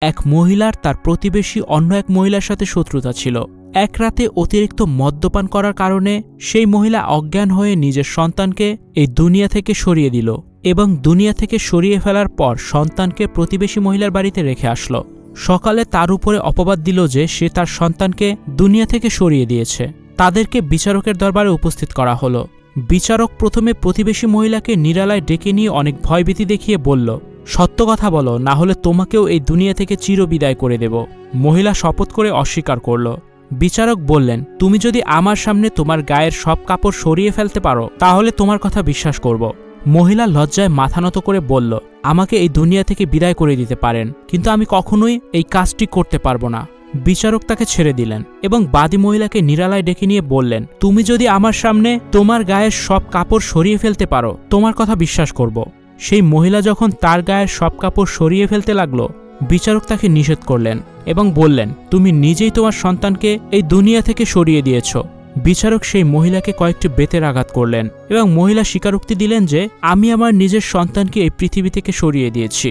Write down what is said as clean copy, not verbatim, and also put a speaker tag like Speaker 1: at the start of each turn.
Speaker 1: এক মহিলার তার প্রতিবেশী অন্য এক মহিলার সাথে শত্রুতা ছিল। এক রাতে অতিরিক্ত মদ্যপান করার কারণে সেই মহিলা অজ্ঞান হয়ে নিজের সন্তানকে এই দুনিয়া থেকে সরিয়ে দিল এবং দুনিয়া থেকে সরিয়ে ফেলার পর সন্তানকে প্রতিবেশী মহিলার বাড়িতে রেখে আসলো। সকালে তার উপরে অপবাদ দিল যে সে তার সন্তানকে দুনিয়া থেকে সরিয়ে দিয়েছে। তাদেরকে বিচারকের দরবারে উপস্থিত করা হলো। বিচারক প্রথমে প্রতিবেশী মহিলাকে নিরালায় ডেকে নিয়ে অনেক ভয়ভীতি দেখিয়ে বলল, সত্য কথা বলো, না হলে তোমাকেও এই দুনিয়া থেকে চিরবিদায় করে দেব। মহিলা শপথ করে অস্বীকার করল। বিচারক বললেন, তুমি যদি আমার সামনে তোমার গায়ের সব কাপড় সরিয়ে ফেলতে পারো তাহলে তোমার কথা বিশ্বাস করব। মহিলা লজ্জায় মাথা নত করে বলল, আমাকে এই দুনিয়া থেকে বিদায় করে দিতে পারেন, কিন্তু আমি কখনোই এই কাজটি করতে পারবো না। বিচারক তাকে ছেড়ে দিলেন এবং বাদী মহিলাকে নিরালায় ডেকে নিয়ে বললেন, তুমি যদি আমার সামনে তোমার গায়ের সব কাপড় সরিয়ে ফেলতে পারো তোমার কথা বিশ্বাস করব। সেই মহিলা যখন তার গায়ের সব কাপড় সরিয়ে ফেলতে লাগলো, বিচারক তাকে নিষেধ করলেন এবং বললেন, তুমি নিজেই তোমার সন্তানকে এই দুনিয়া থেকে সরিয়ে দিয়েছ। বিচারক সেই মহিলাকে কয়েকটি বেতের আঘাত করলেন এবং মহিলা স্বীকারোক্তি দিলেন যে আমি আমার নিজের সন্তানকে এই পৃথিবী থেকে সরিয়ে দিয়েছি।